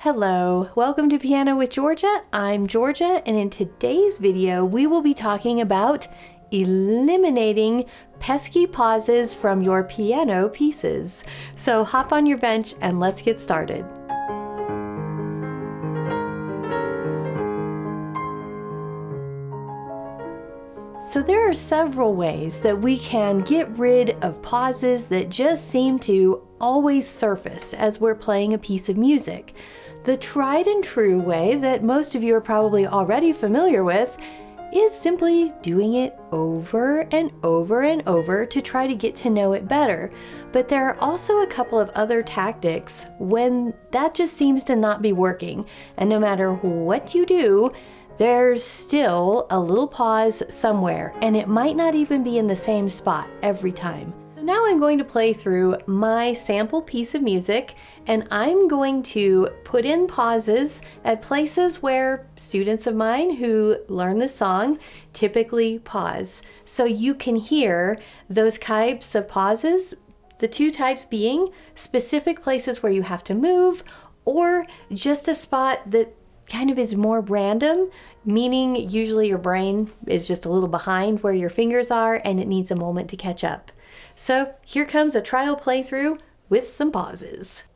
Hello, welcome to Piano with Georgia. I'm Georgia, and in today's video, we will be talking about eliminating pesky pauses from your piano pieces. So hop on your bench and let's get started. So there are several ways that we can get rid of pauses that just seem to always surface as we're playing a piece of music. The tried and true way that most of you are probably already familiar with is simply doing it over and over and over to try to get to know it better. But there are also a couple of other tactics when that just seems to not be working. And no matter what you do, there's still a little pause somewhere, and it might not even be in the same spot every time. So now I'm going to play through my sample piece of music, and I'm going to put in pauses at places where students of mine who learn the song typically pause. So you can hear those types of pauses, the two types being specific places where you have to move, or just a spot that kind of is more random, meaning usually your brain is just a little behind where your fingers are and it needs a moment to catch up. So here comes a trial playthrough with some pauses.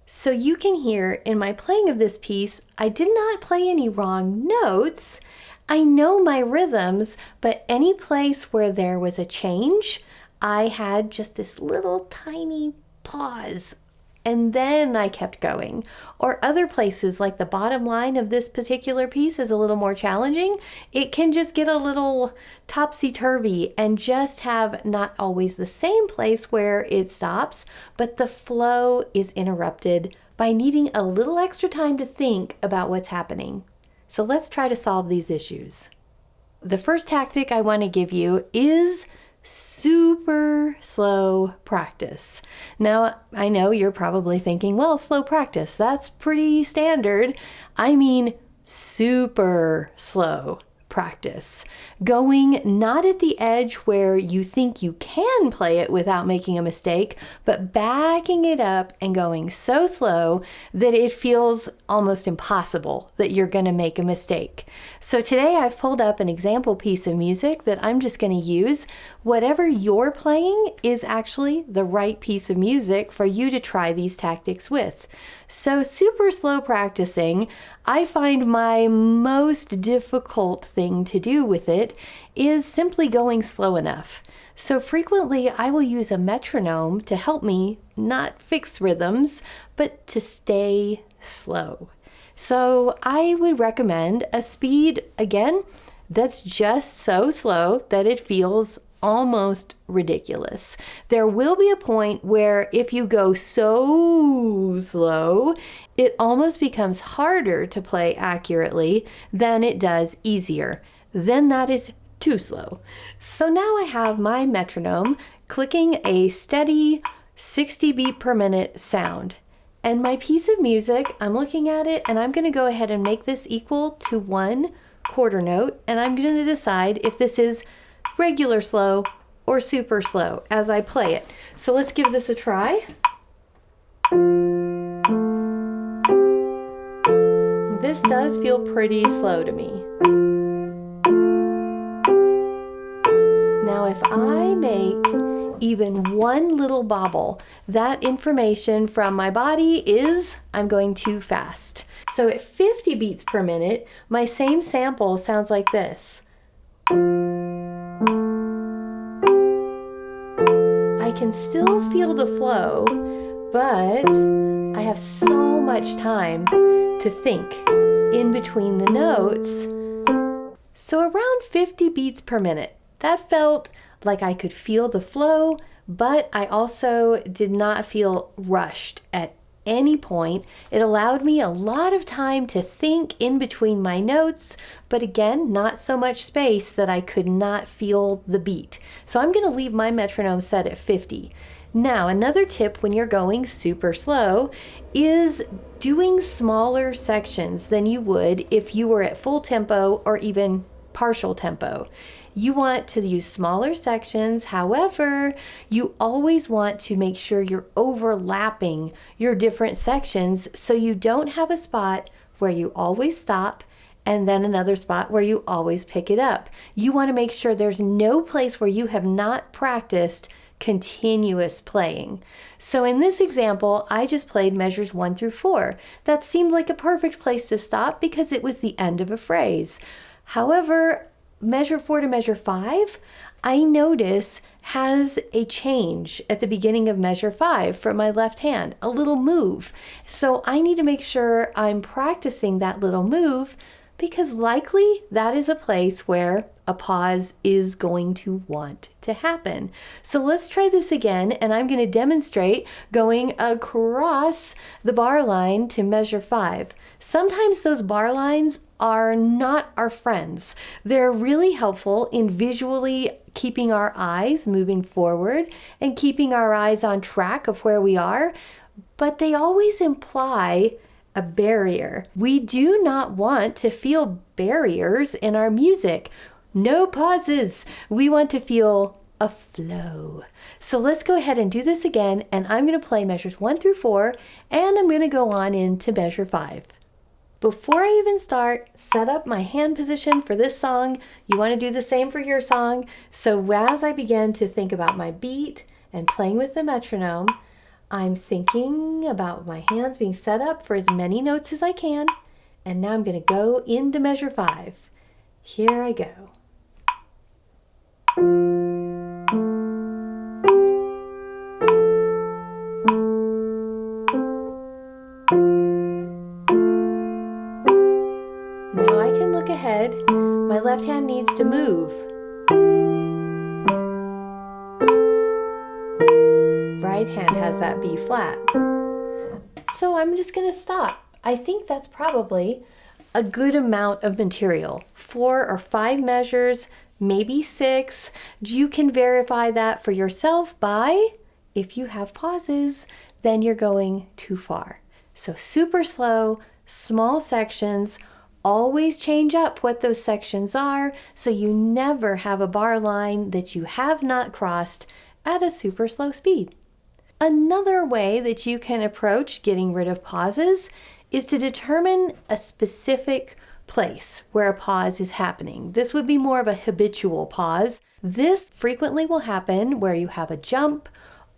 So you can hear in my playing of this piece, I did not play any wrong notes. I know my rhythms, but any place where there was a change, I had just this little tiny pause. And then I kept going. Or other places, like the bottom line of this particular piece is a little more challenging. It can just get a little topsy-turvy and just have not always the same place where it stops, but the flow is interrupted by needing a little extra time to think about what's happening. So let's try to solve these issues. The first tactic I want to give you is super slow practice. Now, I know you're probably thinking, well, slow practice, that's pretty standard. I mean, super slow practice. Going not at the edge where you think you can play it without making a mistake, but backing it up and going so slow that it feels almost impossible that you're going to make a mistake. So today I've pulled up an example piece of music that I'm just going to use. Whatever you're playing is actually the right piece of music for you to try these tactics with. So super slow practicing, I find my most difficult thing to do with it is simply going slow enough. So frequently I will use a metronome to help me not fix rhythms, but to stay slow. So I would recommend a speed, again, that's just so slow that it feels almost ridiculous. There will be a point where if you go so slow, it almost becomes harder to play accurately than it does easier. Then that is too slow. So now I have my metronome clicking a steady 60 beat per minute sound. And my piece of music, I'm looking at it and I'm going to go ahead and make this equal to one quarter note, and I'm going to decide if this is regular slow or super slow as I play it. So let's give this a try. This does feel pretty slow to me. Now if I make even one little bobble, that information from my body is I'm going too fast. So at 50 beats per minute, my same sample sounds like this. I can still feel the flow, but I have so much time to think in between the notes. So around 50 beats per minute, that felt like I could feel the flow, but I also did not feel rushed at any point. It allowed me a lot of time to think in between my notes, but again, not so much space that I could not feel the beat. So I'm going to leave my metronome set at 50. Now, another tip when you're going super slow is doing smaller sections than you would if you were at full tempo or even partial tempo. You want to use smaller sections. However, you always want to make sure you're overlapping your different sections so you don't have a spot where you always stop and then another spot where you always pick it up. You want to make sure there's no place where you have not practiced continuous playing. So in this example, I just played measures 1 through 4. That seemed like a perfect place to stop because it was the end of a phrase. However, measure 4 to measure 5, I notice has a change at the beginning of measure 5 for my left hand, a little move. So I need to make sure I'm practicing that little move because likely that is a place where a pause is going to want to happen. So let's try this again, and I'm going to demonstrate going across the bar line to measure 5. Sometimes those bar lines are not our friends. They're really helpful in visually keeping our eyes moving forward and keeping our eyes on track of where we are, but they always imply a barrier. We do not want to feel barriers in our music. No pauses. We want to feel a flow. So let's go ahead and do this again, and I'm going to play measures 1 through 4, and I'm going to go on into measure 5. Before I even start, set up my hand position for this song. You want to do the same for your song. So as I begin to think about my beat and playing with the metronome, I'm thinking about my hands being set up for as many notes as I can. And now I'm going to go into measure 5. Here I go. Now I can look ahead. My left hand needs to move. Right hand has that B flat. So I'm just going to stop. I think that's probably a good amount of material. 4 or 5 measures, maybe 6. You can verify that for yourself by, if you have pauses, then you're going too far. So super slow, small sections. Always change up what those sections are so you never have a bar line that you have not crossed at a super slow speed. Another way that you can approach getting rid of pauses is to determine a specific place where a pause is happening. This would be more of a habitual pause. This frequently will happen where you have a jump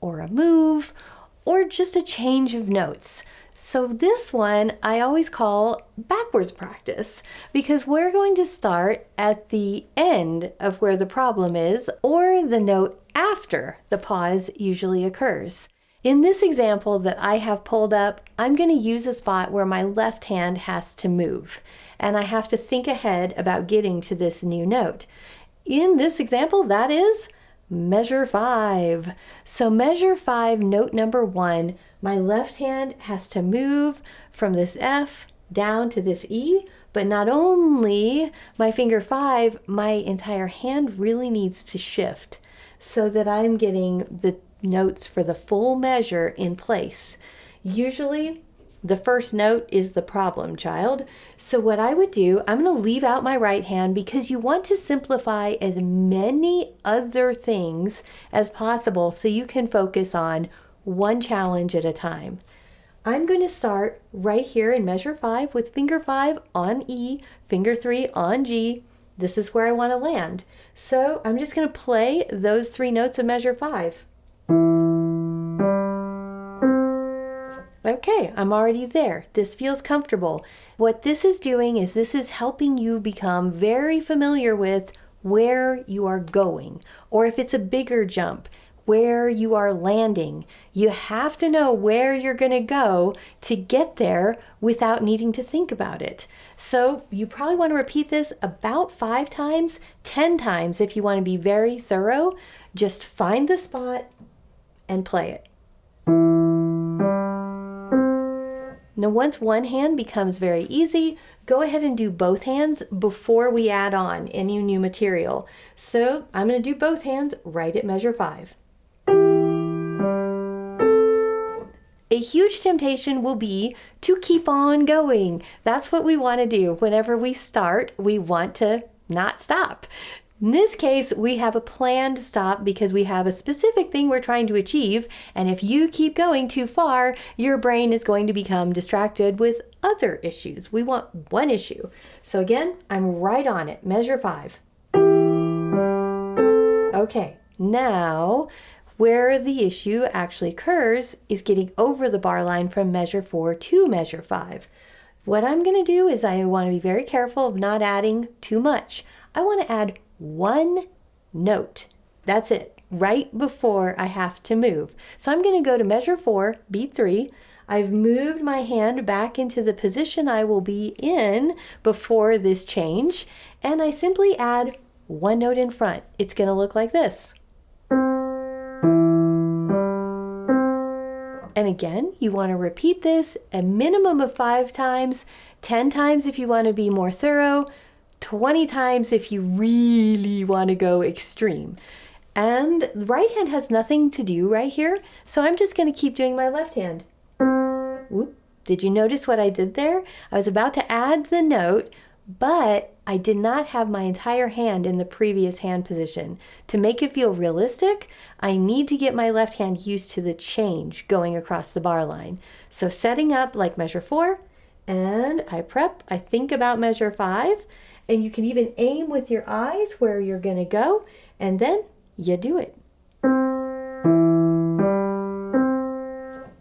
or a move or just a change of notes. So this one I always call backwards practice because we're going to start at the end of where the problem is or the note after the pause usually occurs. In this example that I have pulled up, I'm going to use a spot where my left hand has to move and I have to think ahead about getting to this new note. In this example, that is measure 5. So measure 5, note number 1, my left hand has to move from this F down to this E, but not only my finger 5, my entire hand really needs to shift so that I'm getting the notes for the full measure in place. Usually, the first note is the problem child. So what I would do, I'm going to leave out my right hand because you want to simplify as many other things as possible so you can focus on one challenge at a time. I'm going to start right here in measure 5 with finger 5 on E, finger 3 on G. This is where I want to land. So I'm just going to play those 3 notes of measure 5. Okay, I'm already there. This feels comfortable. What this is doing is this is helping you become very familiar with where you are going, or if it's a bigger jump, where you are landing. You have to know where you're going to go to get there without needing to think about it. So you probably want to repeat this about 5 times, 10 times if you want to be very thorough. Just find the spot, and play it. Now, once one hand becomes very easy, go ahead and do both hands before we add on any new material. So I'm going to do both hands right at measure 5. A huge temptation will be to keep on going. That's what we want to do. Whenever we start, we want to not stop. In this case, we have a planned stop because we have a specific thing we're trying to achieve, and if you keep going too far, your brain is going to become distracted with other issues. We want one issue. So again, I'm right on it, measure 5. Okay, now where the issue actually occurs is getting over the bar line from measure 4 to measure 5. What I'm going to do is I want to be very careful of not adding too much. I want to add one note. That's it, right before I have to move. So I'm going to go to measure 4, beat 3. I've moved my hand back into the position I will be in before this change, and I simply add one note in front. It's going to look like this. And again, you want to repeat this a minimum of 5 times, 10 times if you want to be more thorough, 20 times if you really want to go extreme. And the right hand has nothing to do right here, so I'm just going to keep doing my left hand. Whoop. Did you notice what I did there? I was about to add the note, but I did not have my entire hand in the previous hand position. To make it feel realistic, I need to get my left hand used to the change going across the bar line. So setting up like measure 4, and I prep, I think about measure 5, and you can even aim with your eyes where you're going to go, and then you do it.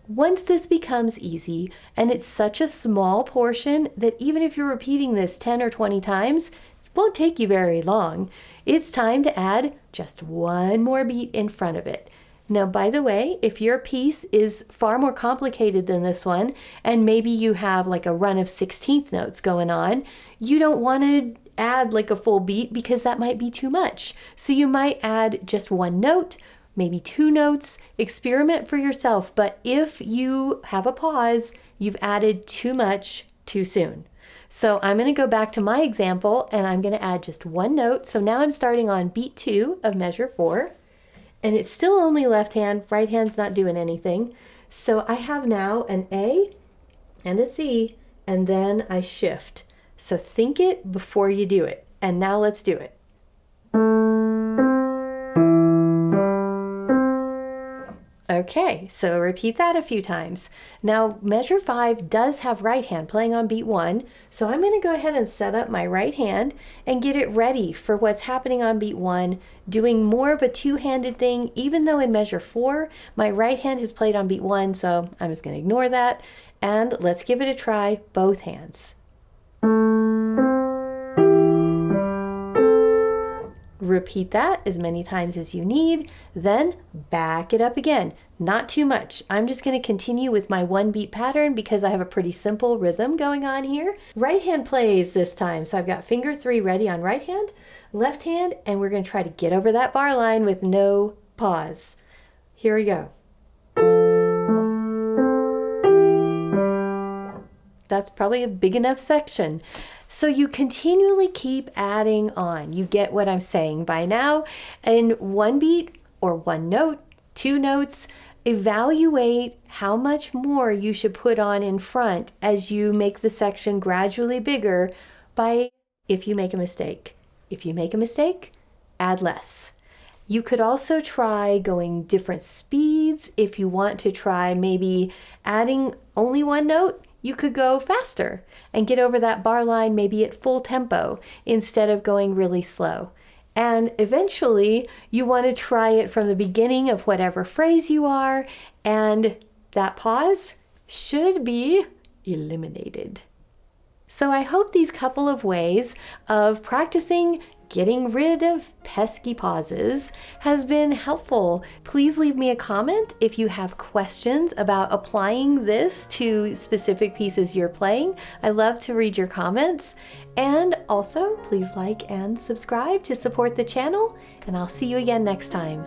Once this becomes easy, and it's such a small portion that even if you're repeating this 10 or 20 times, it won't take you very long. It's time to add just one more beat in front of it. Now, by the way, if your piece is far more complicated than this one, and maybe you have like a run of 16th notes going on, you don't want to add like a full beat because that might be too much. So you might add just one note, maybe 2 notes, experiment for yourself. But if you have a pause, you've added too much too soon. So I'm going to go back to my example and I'm going to add just one note. So now I'm starting on beat 2 of measure 4. And it's still only left hand, right hand's not doing anything. So I have now an A and a C, and then I shift. So think it before you do it. And now let's do it. Okay, so repeat that a few times. Now, measure 5 does have right hand playing on beat 1, so I'm going to go ahead and set up my right hand and get it ready for what's happening on beat 1, doing more of a two-handed thing, even though in measure 4, my right hand has played on beat 1, so I'm just going to ignore that, and let's give it a try, both hands. Repeat that as many times as you need, then back it up again. Not too much. I'm just going to continue with my one beat pattern because I have a pretty simple rhythm going on here. Right hand plays this time, so I've got finger 3 ready on right hand, left hand, and we're going to try to get over that bar line with no pause. Here we go. That's probably a big enough section. So you continually keep adding on. You get what I'm saying by now. In one beat or one note, 2 notes, evaluate how much more you should put on in front as you make the section gradually bigger by if you make a mistake. If you make a mistake, add less. You could also try going different speeds. If you want to try maybe adding only one note, you could go faster and get over that bar line maybe at full tempo instead of going really slow. And eventually you want to try it from the beginning of whatever phrase you are, and that pause should be eliminated. So I hope these couple of ways of practicing getting rid of pesky pauses has been helpful. Please leave me a comment if you have questions about applying this to specific pieces you're playing. I love to read your comments. And also, please like and subscribe to support the channel, and I'll see you again next time.